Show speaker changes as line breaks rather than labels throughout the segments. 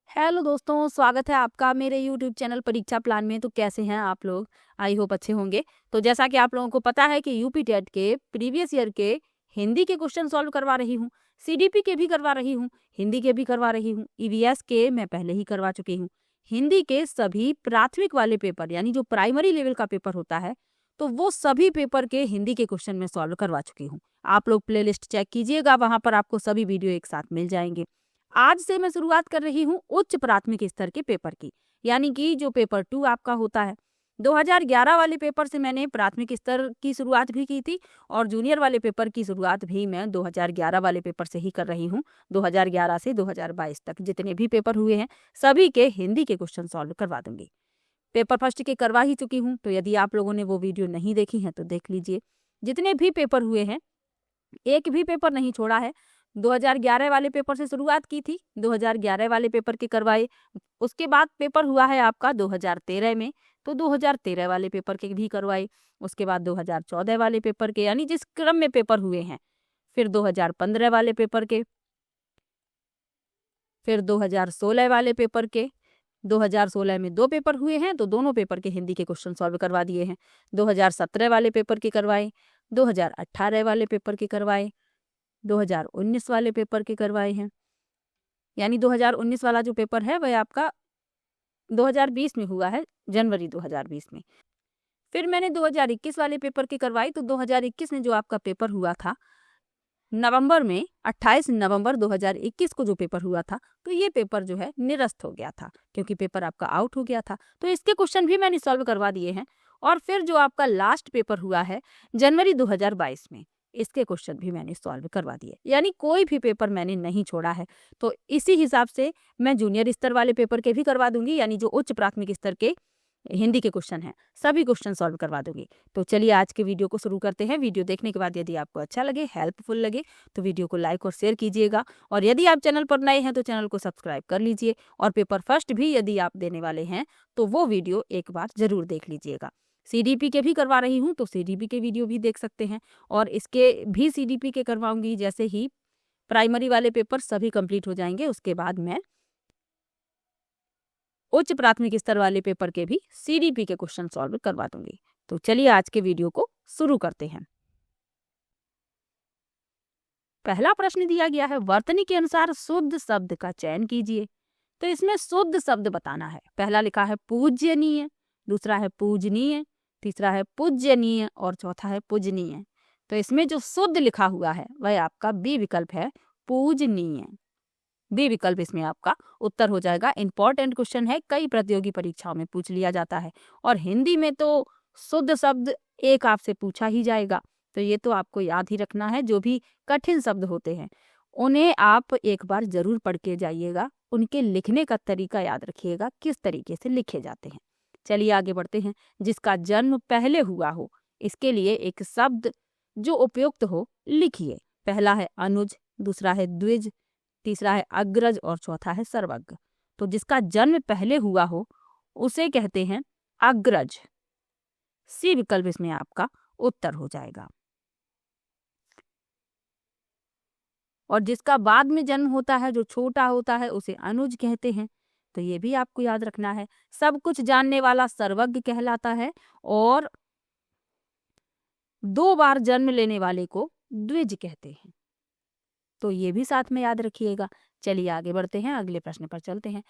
Hello दोस्तों, स्वागत है आपका मेरे यूट्यूब चैनल परीक्षा प्लान में। तो कैसे हैं आप लोग? आई होप अच्छे होंगे। तो जैसा कि आप लोगों को पता है कि यूपी टेट के प्रीवियस ईयर के हिंदी के क्वेश्चन सॉल्व करवा रही हूँ, सीडीपी के भी करवा रही हूँ, हिंदी के भी करवा रही हूँ, ईवीएस के मैं पहले ही करवा चुकी हूँ। हिंदी के सभी प्राथमिक वाले पेपर यानी जो प्राइमरी लेवल का पेपर होता है, तो वो सभी पेपर के हिंदी के क्वेश्चन में सॉल्व करवा चुकी हूँ। आप लोग प्लेलिस्ट चेक कीजिएगा, वहां पर आपको सभी वीडियो एक साथ मिल जाएंगे। आज से मैं शुरुआत कर रही हूँ उच्च प्राथमिक स्तर के पेपर की, यानी कि जो पेपर 2 आपका होता है। 2011 वाले पेपर से मैंने प्राथमिक स्तर की शुरुआत भी की थी और जूनियर वाले पेपर की शुरुआत भी मैं 2011 वाले पेपर से ही कर रही हूँ। 2011 से 2022 तक जितने भी पेपर हुए हैं सभी के हिंदी के क्वेश्चन सॉल्व करवा दूंगी। पेपर फर्स्ट के करवा ही चुकी हूँ, तो यदि आप लोगों ने वो वीडियो नहीं देखी है तो देख लीजिए। जितने भी पेपर हुए हैं एक भी पेपर नहीं छोड़ा है। 2011 वाले पेपर से शुरुआत की थी, 2011 वाले पेपर के करवाए। उसके बाद पेपर हुआ है आपका 2013 में, तो 2013 वाले पेपर के भी करवाए। उसके बाद 2014 वाले पेपर के, यानी जिस क्रम में पेपर हुए हैं। फिर 2015 वाले पेपर के, फिर 2016 वाले पेपर के। 2016 में 2 पेपर हुए हैं, तो दोनों पेपर के हिंदी के क्वेश्चन सॉल्व करवा दिए हैं। 2017 वाले पेपर के करवाए, 2018 वाले पेपर के करवाए, 2019 वाले पेपर के करवाए हैं। यानी 2019 वाला जो पेपर है वह आपका 2020 में हुआ है, जनवरी 2020 में। फिर मैंने 2021 वाले पेपर की करवाई, तो 2021 में जो आपका पेपर हुआ था नवंबर में, 28 नवंबर 2021 को जो पेपर हुआ था, तो ये पेपर जो है निरस्त हो गया था क्योंकि पेपर आपका आउट हो गया था। तो इसके क्वेश्चन भी मैंने सॉल्व करवा दिए हैं। और फिर जो आपका लास्ट पेपर हुआ है जनवरी 2022 में, इसके क्वेश्चन भी मैंने सॉल्व करवा दिए, यानी कोई भी पेपर मैंने नहीं छोड़ा है। तो इसी हिसाब से मैं जूनियर स्तर वाले पेपर के भी करवा दूंगी, यानी जो उच्च प्राथमिक स्तर के हिंदी के क्वेश्चन हैं सभी क्वेश्चन सॉल्व करवा दूंगी। तो चलिए आज के वीडियो को शुरू करते हैं। वीडियो देखने के बाद यदि आपको अच्छा लगे, हेल्पफुल लगे, तो वीडियो को लाइक और शेयर कीजिएगा। और यदि आप चैनल पर नए हैं तो चैनल को सब्सक्राइब कर लीजिए। और पेपर फर्स्ट भी यदि आप देने वाले हैं तो वो वीडियो एक बार जरूर देख लीजिएगा। सीडीपी के भी करवा रही हूँ, तो सीडीपी के वीडियो भी देख सकते हैं। और इसके भी सीडीपी के करवाऊंगी जैसे ही प्राइमरी वाले पेपर सभी कंप्लीट हो जाएंगे, उसके बाद मैं उच्च प्राथमिक स्तर वाले पेपर के भी सीडीपी के क्वेश्चन सॉल्व करवा दूंगी। तो चलिए आज के वीडियो को शुरू करते हैं। पहला प्रश्न दिया गया है, वर्तनी के अनुसार शुद्ध शब्द का चयन कीजिए। तो इसमें शुद्ध शब्द बताना है। पहला लिखा है पूज्यनीय, दूसरा है पूजनीय, तीसरा है पूज्यनीय और चौथा है पूजनीय। तो इसमें जो शुद्ध लिखा हुआ है वह आपका बी विकल्प है, पूजनीय। बी विकल्प इसमें आपका उत्तर हो जाएगा। इंपॉर्टेंट क्वेश्चन है, कई प्रतियोगी परीक्षाओं में पूछ लिया जाता है। और हिंदी में तो शुद्ध शब्द एक आपसे पूछा ही जाएगा, तो ये तो आपको याद ही रखना है। जो भी कठिन शब्द होते हैं उन्हें आप एक बार जरूर पढ़ के जाइएगा, उनके लिखने का तरीका याद रखिएगा, किस तरीके से लिखे जाते हैं। चलिए आगे बढ़ते हैं। जिसका जन्म पहले हुआ हो, इसके लिए एक शब्द जो उपयुक्त हो लिखिए। पहला है अनुज, दूसरा है द्विज, तीसरा है अग्रज और चौथा है सर्वज्ञ। तो जिसका जन्म पहले हुआ हो उसे कहते हैं अग्रज। सी विकल्प इसमें आपका उत्तर हो जाएगा। और जिसका बाद में जन्म होता है, जो छोटा होता है, उसे अनुज कहते हैं। तो ये भी आपको याद रखना है। सब कुछ जानने वाला सर्वज्ञ कहलाता है और 2 बार जन्म लेने वाले को द्विज कहते हैं। तो ये भी साथ में याद रखिएगा। चलिए आगे बढ़ते हैं, अगले प्रश्न पर चलते हैं।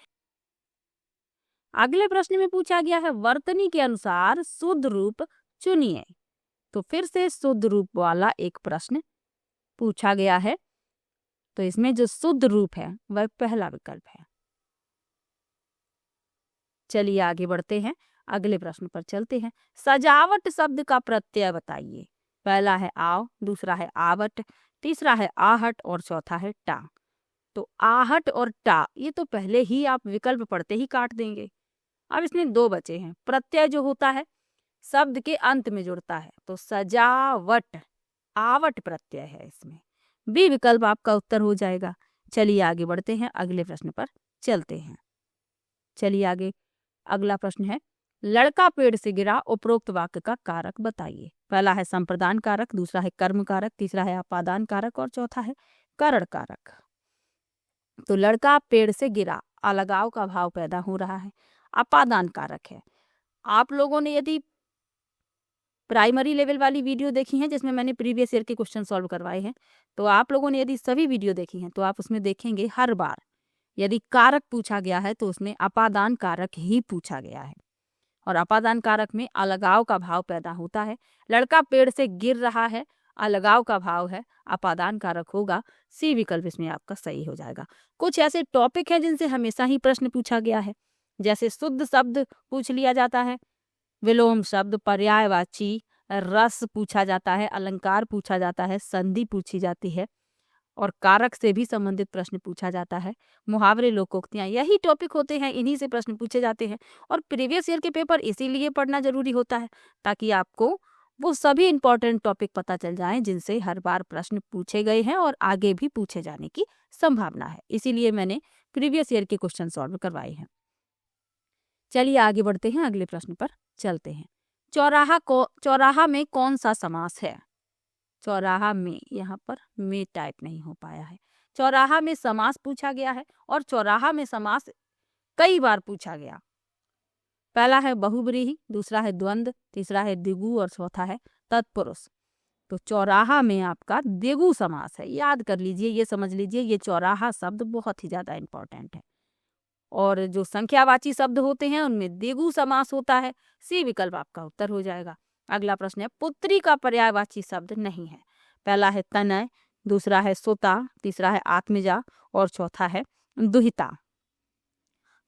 अगले प्रश्न में पूछा गया है, वर्तनी के अनुसार शुद्ध रूप चुनिए। तो फिर से शुद्ध रूप वाला एक प्रश्न पूछा गया है। तो इसमें जो शुद्ध रूप है वह पहला विकल्प है। चलिए आगे बढ़ते हैं, अगले प्रश्न पर चलते हैं। सजावट शब्द का प्रत्यय बताइए। पहला है आव, दूसरा है आवट, तीसरा है आहट और चौथा है टा। तो आहट और टा ये तो पहले ही आप विकल्प पढ़ते ही काट देंगे। अब इसमें 2 बचे हैं। प्रत्यय जो होता है शब्द के अंत में जुड़ता है, तो सजावट आवट प्रत्यय है इसमें। बी विकल्प आपका उत्तर हो जाएगा। चलिए आगे बढ़ते हैं, अगले प्रश्न पर चलते हैं। चलिए आगे अगला प्रश्न है, लड़का पेड़ से गिरा, उपरोक्त वाक्य का कारक बताइए। पहला है संप्रदान कारक, दूसरा है कर्म कारक, तीसरा है अपादान कारक और चौथा है करण कारक। तो लड़का पेड़ से गिरा, अलगाव का भाव पैदा हो रहा है, अपादान कारक है। आप लोगों ने यदि प्राइमरी लेवल वाली वीडियो देखी है जिसमें मैंने प्रीवियस ईयर के क्वेश्चन सॉल्व करवाए हैं, तो आप लोगों ने यदि सभी वीडियो देखी हैं तो आप उसमें देखेंगे हर बार यदि कारक पूछा गया है तो उसमें अपादान कारक ही पूछा गया है। और अपादान कारक में अलगाव का भाव पैदा होता है। लड़का पेड़ से गिर रहा है, अलगाव का भाव है, अपादान कारक होगा। सी विकल्प इसमें आपका सही हो जाएगा। कुछ ऐसे टॉपिक हैं जिनसे हमेशा ही प्रश्न पूछा गया है, जैसे शुद्ध शब्द पूछ लिया जाता है, विलोम शब्द, पर्यायवाची, रस पूछा जाता है, अलंकार पूछा जाता है, संधि पूछी जाती है और कारक से भी संबंधित प्रश्न पूछा जाता है। मुहावरे, लोकोक्तियां, यही टॉपिक होते हैं, इन्हीं से प्रश्न पूछे जाते हैं। और प्रीवियस ईयर के पेपर इसीलिए पढ़ना जरूरी होता है ताकि आपको वो सभी इंपॉर्टेंट टॉपिक पता चल जाएं जिनसे हर बार प्रश्न पूछे गए हैं और आगे भी पूछे जाने की संभावना है। इसीलिए मैंने प्रीवियस ईयर के क्वेश्चन सॉल्व करवाए हैं। चलिए आगे बढ़ते हैं, अगले प्रश्न पर चलते हैं। चौराहा में कौन सा समास है? चौराहा में, यहाँ पर में टाइप नहीं हो पाया है। चौराहा में समास पूछा गया है और चौराहा में समास कई बार पूछा गया। पहला है बहुब्रीहि, दूसरा है द्वंद्व, तीसरा है द्विगु और चौथा है तत्पुरुष। तो चौराहा में आपका द्विगु समास है, याद कर लीजिए, ये समझ लीजिए, ये चौराहा शब्द बहुत ही ज्यादा इंपॉर्टेंट है। और जो संख्यावाची शब्द होते हैं उनमें द्विगु समास होता है। सी विकल्प आपका उत्तर हो जाएगा। अगला प्रश्न है, पुत्री का पर्यायवाची शब्द नहीं है। पहला है तनय, दूसरा है सुता, तीसरा है आत्मजा और चौथा है दुहिता।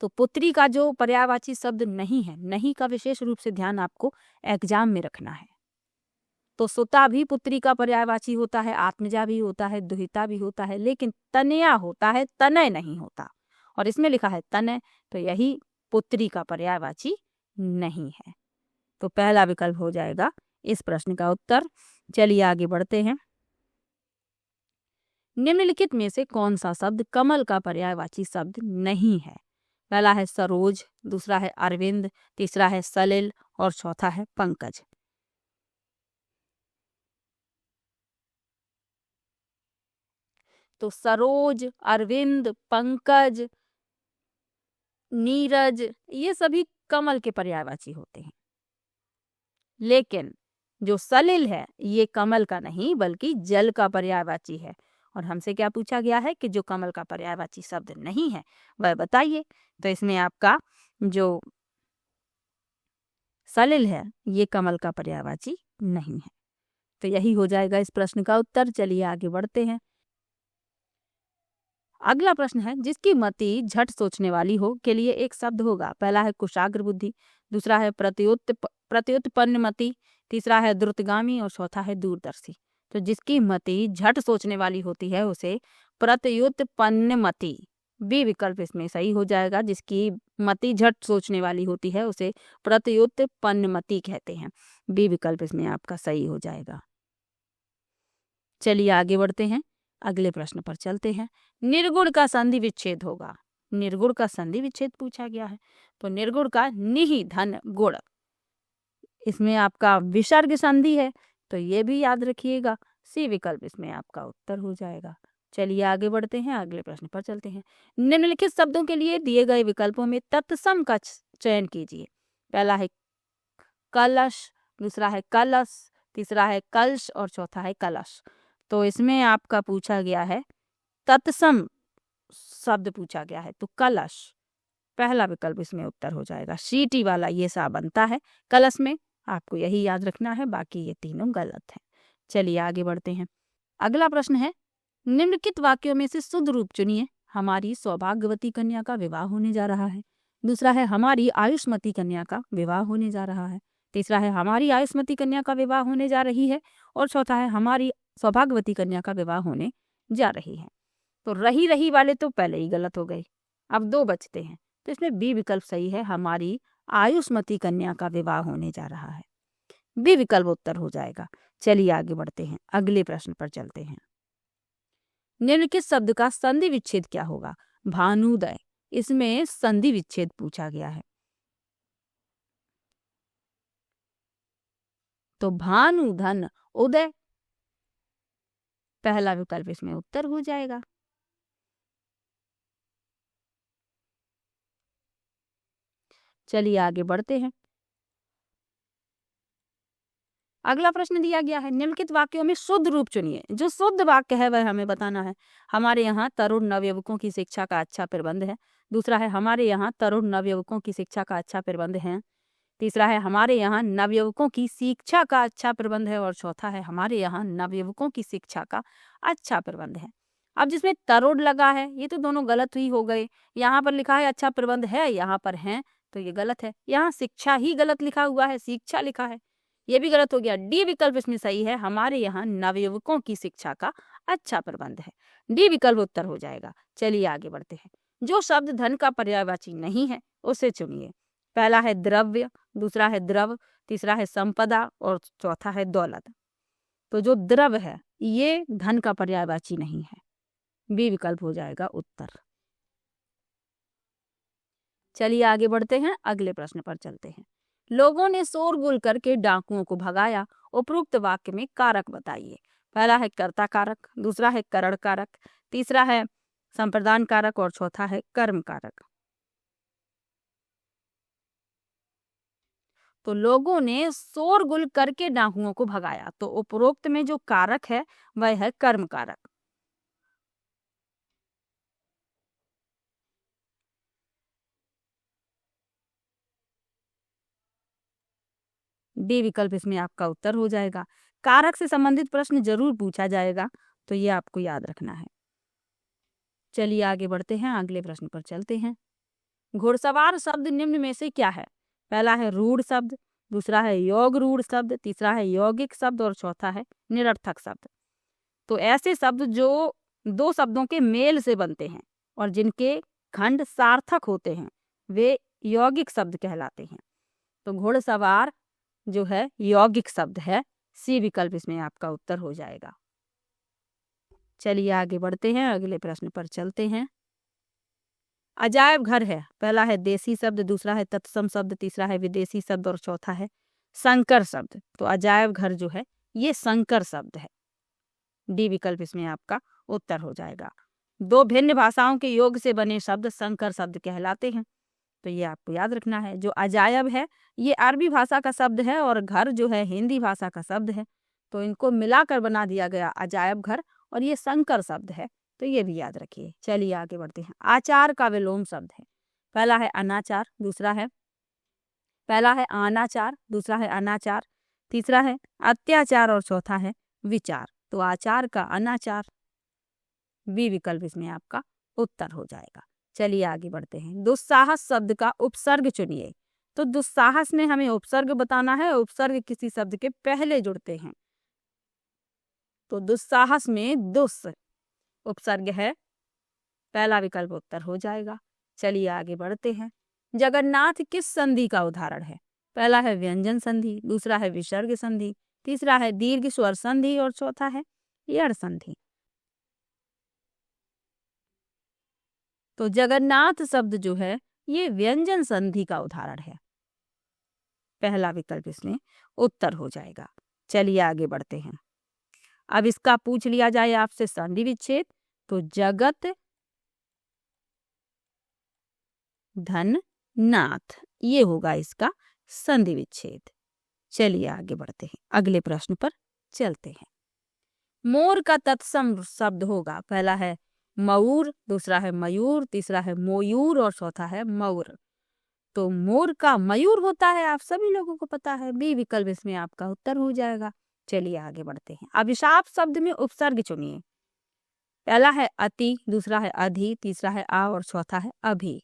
तो पुत्री का जो पर्यायवाची शब्द नहीं है, नहीं का विशेष रूप से ध्यान आपको एग्जाम में रखना है। तो सुता भी पुत्री का पर्यायवाची होता है, आत्मजा भी होता है, दुहिता भी होता है, लेकिन तनया होता है, तनय नहीं होता। और इसमें लिखा है तनय, तो यही पुत्री का पर्यायवाची नहीं है। तो पहला विकल्प हो जाएगा इस प्रश्न का उत्तर। चलिए आगे बढ़ते हैं। निम्नलिखित में से कौन सा शब्द कमल का पर्यायवाची शब्द नहीं है? पहला है सरोज, दूसरा है अरविंद, तीसरा है सलिल और चौथा है पंकज। तो सरोज, अरविंद, पंकज, नीरज, ये सभी कमल के पर्यायवाची होते हैं। लेकिन जो सलिल है ये कमल का नहीं बल्कि जल का पर्यायवाची है। और हमसे क्या पूछा गया है कि जो कमल का पर्यायवाची शब्द नहीं है वह बताइए। तो इसमें आपका जो सलिल है ये कमल का पर्यायवाची नहीं है। तो यही हो जाएगा इस प्रश्न का उत्तर। चलिए आगे बढ़ते हैं। अगला प्रश्न है, जिसकी मति झट सोचने वाली हो के लिए एक शब्द होगा। पहला है कुशाग्र बुद्धि, दूसरा है प्रत्युत्पन्न मति, तीसरा है द्रुतगामी और चौथा है दूरदर्शी। तो जिसकी मति झट सोचने वाली होती है उसे प्रत्युत्पन्न मति, बी विकल्प इसमें सही हो जाएगा। जिसकी मति झट सोचने वाली होती है उसे प्रत्युत्पन्न मति कहते हैं। बी विकल्प इसमें आपका सही हो जाएगा। चलिए आगे बढ़ते हैं, अगले प्रश्न पर चलते हैं। निर्गुण का संधि विच्छेद होगा। निर्गुण का संधि विच्छेद पूछा गया है। तो निर्गुण का निहि धन गुण, इसमें आपका विसर्ग संधि है, तो ये भी याद रखिएगा। सी विकल्प इसमें आपका उत्तर हो जाएगा। चलिए आगे बढ़ते हैं, अगले प्रश्न पर चलते हैं। निम्नलिखित शब्दों के लिए दिए गए विकल्पों में तत्सम का चयन कीजिए। पहला है कलश, दूसरा है कलश, तीसरा है कलश और चौथा है कलश। तो इसमें आपका पूछा गया है तत्सम शब्द पूछा गया है, तो कलश पहला विकल्प इसमें उत्तर हो जाएगा। सीटी वाला ये सा बनता है कलश में, आपको यही याद रखना है, बाकी ये तीनों गलत हैं। चलिए आगे बढ़ते हैं। अगला प्रश्न है, निम्नलिखित वाक्यों में से शुद्ध रूप चुनिए। हमारी सौभाग्यवती कन्या का विवाह होने जा रहा है, दूसरा है हमारी आयुष्मती कन्या का विवाह होने जा रहा है, तीसरा है हमारी आयुष्मती कन्या का विवाह होने जा रही है और चौथा है हमारी सौभाग्यवती कन्या का विवाह होने जा रही है। तो रही वाले तो पहले ही गलत हो गए, अब दो बचते हैं। तो इसमें बी विकल्प सही है, हमारी आयुष्मती कन्या का विवाह होने जा रहा है। बी विकल्प उत्तर हो जाएगा। चलिए आगे बढ़ते हैं, अगले प्रश्न पर चलते हैं। निम्नलिखित शब्द का संधि विच्छेद क्या होगा? भानुदय, इसमें संधि विच्छेद पूछा गया है। तो भानु धन उदय, पहला विकल्प इसमें उत्तर हो जाएगा। चलिए आगे बढ़ते हैं। अगला प्रश्न दिया गया है, निम्नलिखित वाक्यों में शुद्ध रूप चुनिए। जो शुद्ध वाक्य है वह हमें बताना है। हमारे यहाँ तरुण नवयुवकों की शिक्षा का अच्छा प्रबंध है। दूसरा है, हमारे यहाँ तरुण नवयुवकों की शिक्षा का अच्छा प्रबंध है। तीसरा है, हमारे यहाँ नवयुवकों की शिक्षा का अच्छा प्रबंध है। और चौथा है, हमारे यहाँ नवयुवकों की शिक्षा का अच्छा प्रबंध है। अब जिसमें तरुण लगा है ये तो दोनों गलत ही हो गए। यहाँ पर लिखा है अच्छा प्रबंध है, यहाँ पर है तो ये गलत है। यहाँ शिक्षा ही गलत लिखा हुआ है, शिक्षा लिखा है, ये भी गलत हो गया। डी विकल्प इसमें सही है, हमारे यहाँ नवयुवकों की शिक्षा का अच्छा प्रबंध है। डी विकल्प उत्तर हो जाएगा। चलिए आगे बढ़ते हैं। जो शब्द धन का पर्यायवाची नहीं है उसे चुनिए। पहला है द्रव्य, दूसरा है द्रव, तीसरा है संपदा और चौथा है दौलत। तो जो द्रव है ये धन का पर्यायवाची नहीं है, बी विकल्प हो जाएगा उत्तर। चलिए आगे बढ़ते हैं, अगले प्रश्न पर चलते हैं। लोगों ने शोरगुल करके डाकुओं को भगाया। उपरोक्त वाक्य में कारक बताइए। पहला है कर्ता कारक, दूसरा है करण कारक, तीसरा है संप्रदान कारक और चौथा है कर्म कारक। तो लोगों ने शोरगुल करके डाकुओं को भगाया, तो उपरोक्त में जो कारक है वह है कर्म कारक। डी विकल्प इसमें आपका उत्तर हो जाएगा। कारक से संबंधित प्रश्न जरूर पूछा जाएगा, तो ये आपको याद रखना है। चलिए आगे बढ़ते हैं, अगले प्रश्न पर चलते हैं। घुड़सवार शब्द निम्न में से क्या है? पहला है रूढ़ शब्द, दूसरा है योग रूढ़ शब्द, तीसरा है यौगिक शब्द और चौथा है निरर्थक शब्द। तो ऐसे शब्द जो दो शब्दों के मेल से बनते हैं और जिनके खंड सार्थक होते हैं वे यौगिक शब्द कहलाते हैं। तो घुड़सवार जो है यौगिक शब्द है, सी विकल्प इसमें आपका उत्तर हो जाएगा। चलिए आगे बढ़ते हैं, अगले प्रश्न पर चलते हैं। अजायब घर है, पहला है देसी शब्द, दूसरा है तत्सम शब्द, तीसरा है विदेशी शब्द और चौथा है संकर शब्द। तो अजायब घर जो है ये संकर शब्द है, डी विकल्प इसमें आपका उत्तर हो जाएगा। दो भिन्न भाषाओं के योग से बने शब्द संकर शब्द कहलाते हैं, तो ये आपको याद रखना है। जो अजायब है ये अरबी भाषा का शब्द है और घर जो है हिंदी भाषा का शब्द है, तो इनको मिलाकर बना दिया गया अजायब घर, और ये संकर शब्द है, तो ये भी याद रखिए। चलिए आगे बढ़ते हैं। आचार का विलोम शब्द है, पहला है अनाचार, पहला है अनाचार, दूसरा है अनाचार, तीसरा है अत्याचार और चौथा है विचार। तो आचार का अनाचार, बी विकल्प इसमें आपका उत्तर हो जाएगा। चलिए आगे बढ़ते हैं। दुस्साहस शब्द का उपसर्ग चुनिए। तो दुस्साहस में हमें उपसर्ग बताना है, उपसर्ग किसी शब्द के पहले जुड़ते हैं। तो दुस्साहस में दुस उपसर्ग है, पहला विकल्प उत्तर हो जाएगा। चलिए आगे बढ़ते हैं। जगन्नाथ किस संधि का उदाहरण है? पहला है व्यंजन संधि, दूसरा है विसर्ग संधि, तीसरा है दीर्घ स्वर संधि और चौथा है यड़ संधि। तो जगन्नाथ शब्द जो है ये व्यंजन संधि का उदाहरण है, पहला विकल्प इसमें उत्तर हो जाएगा। चलिए आगे बढ़ते हैं। अब इसका पूछ लिया जाए आपसे संधि विच्छेद, तो जगत धन नाथ, ये होगा इसका संधि विच्छेद। चलिए आगे बढ़ते हैं, अगले प्रश्न पर चलते हैं। मोर का तत्सम शब्द होगा, पहला है मयूर, दूसरा है मयूर, तीसरा है मोयूर और चौथा है मऊर। तो मोर का मयूर होता है, आप सभी लोगों को पता है, बी विकल्प इसमें आपका उत्तर हो जाएगा। चलिए आगे बढ़ते हैं। अभिशाप शब्द में उपसर्ग चुनिए। पहला है अति, दूसरा है अधि, तीसरा है आ और चौथा है अभी।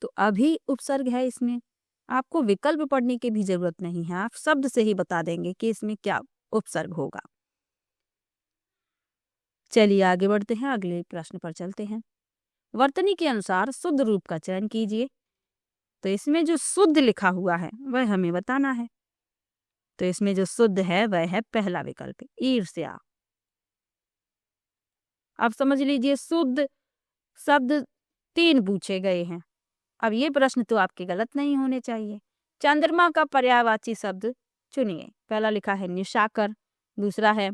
तो अभी उपसर्ग है, इसमें आपको विकल्प पढ़ने की भी जरूरत नहीं है, आप शब्द से ही बता देंगे कि इसमें क्या उपसर्ग होगा। चलिए आगे बढ़ते हैं, अगले प्रश्न पर चलते हैं। वर्तनी के अनुसार शुद्ध रूप का चयन कीजिए। तो इसमें जो शुद्ध लिखा हुआ है वह हमें बताना है। तो इसमें जो शुद्ध है वह है पहला विकल्प ईर्ष्या। अब समझ लीजिए शुद्ध शब्द 3 पूछे गए हैं। अब ये प्रश्न तो आपके गलत नहीं होने चाहिए। चंद्रमा का पर्यायवाची शब्द चुनिए। पहला लिखा है निशाकर, दूसरा है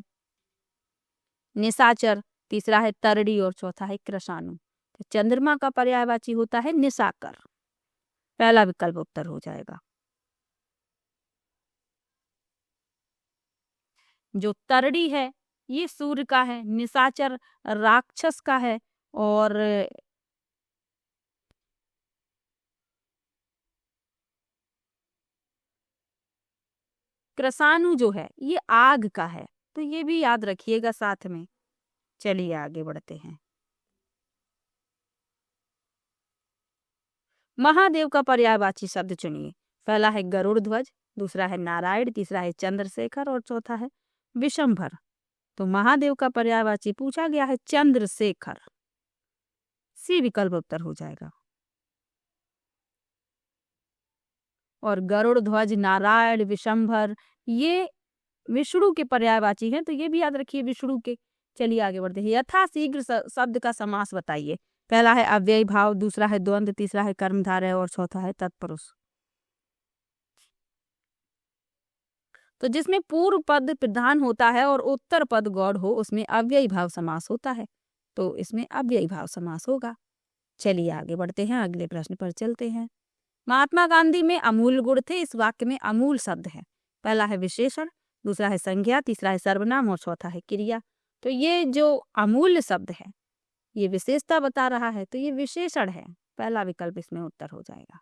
निशाचर, तीसरा है तरड़ी और चौथा है कृशाणु। तो चंद्रमा का पर्यायवाची होता है निशाकर। पहला विकल्प उत्तर हो जाएगा। जो तरड़ी है ये सूर्य का है, निशाचर राक्षस का है, और कृषाणु जो है ये आग का है। तो ये भी याद रखिएगा साथ में। चलिए आगे बढ़ते हैं। महादेव का पर्यायवाची शब्द चुनिए। पहला है गरुड़ ध्वज, दूसरा है नारायण, तीसरा है चंद्रशेखर और चौथा है विशंभर। तो महादेव का पर्यायवाची पूछा गया है चंद्रशेखर, सी विकल्प उत्तर हो जाएगा। और गरुड़ ध्वज, नारायण, विशंभर ये विष्णु के पर्यायवाची हैं, तो ये भी याद रखिए विष्णु के। चलिए आगे बढ़ते हैं। यथाशीघ्र शब्द का समास बताइए। पहला है अव्ययी भाव, दूसरा है द्वंद्व, तीसरा है कर्मधारय और चौथा है तत्पुरुष। तो जिसमें पूर्व पद प्रधान होता है और उत्तर पद गौड़ हो उसमें अव्ययी भाव समास होता है, तो इसमें अव्ययी भाव समास होगा। चलिए आगे बढ़ते हैं, अगले प्रश्न पर चलते हैं। महात्मा गांधी में अमूल गुण थे, इस वाक्य में अमूल शब्द है। पहला है विशेषण, दूसरा है संज्ञा, तीसरा है सर्वनाम और चौथा है क्रिया। तो ये जो अमूल्य शब्द है ये विशेषता बता रहा है, तो ये विशेषण है। पहला विकल्प इसमें उत्तर हो जाएगा।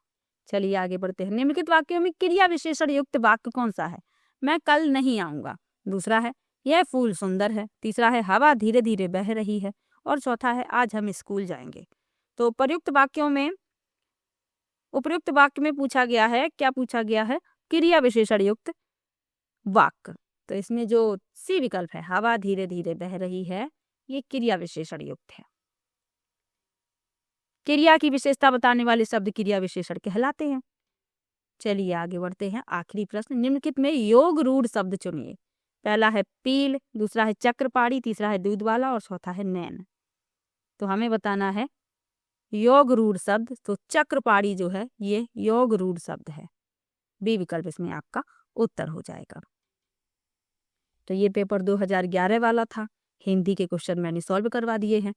चलिए आगे बढ़ते हैं। निम्नलिखित वाक्यों में क्रिया विशेषण युक्त वाक्य कौन सा है? मैं कल नहीं आऊंगा, दूसरा है यह फूल सुंदर है, तीसरा है हवा धीरे धीरे बह रही है और चौथा है आज हम स्कूल जाएंगे। तो उपयुक्त वाक्य में पूछा गया है, क्या पूछा गया है? क्रिया विशेषण युक्त वाक्य। तो इसमें जो सी विकल्प है हवा धीरे धीरे बह रही है, ये क्रिया विशेषण युक्त है। क्रिया की विशेषता बताने वाले शब्द क्रिया विशेषण कहलाते हैं। चलिए आगे बढ़ते हैं। आखिरी प्रश्न, निम्नलिखित में योग रूढ़ शब्द चुनिए। पहला है पील, दूसरा है चक्रपाणी, तीसरा है दूध वाला और चौथा है नैन। तो हमें बताना है योग रूढ़ शब्द। तो चक्रपाणी जो है ये योग रूढ़ शब्द है, बी विकल्प इसमें आपका उत्तर हो जाएगा। तो ये पेपर 2011 वाला था। हिंदी के क्वेश्चन मैंने सॉल्व करवा दिए हैं।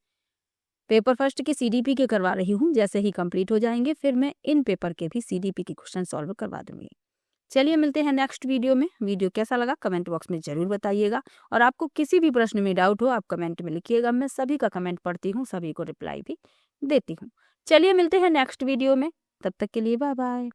पेपर फर्स्ट की सीडीपी के करवा रही हूँ, जैसे ही कंप्लीट हो जाएंगे फिर मैं इन पेपर के भी सीडीपी के क्वेश्चन सॉल्व करवा दूंगी। चलिए मिलते हैं नेक्स्ट वीडियो में। वीडियो कैसा लगा कमेंट बॉक्स में जरूर बताइएगा, और आपको किसी भी प्रश्न में डाउट हो आप कमेंट में लिखिएगा। मैं सभी का कमेंट पढ़ती हूँ, सभी को रिप्लाई भी देती हूँ। चलिए मिलते हैं नेक्स्ट वीडियो में, तब तक के लिए बाय बाय।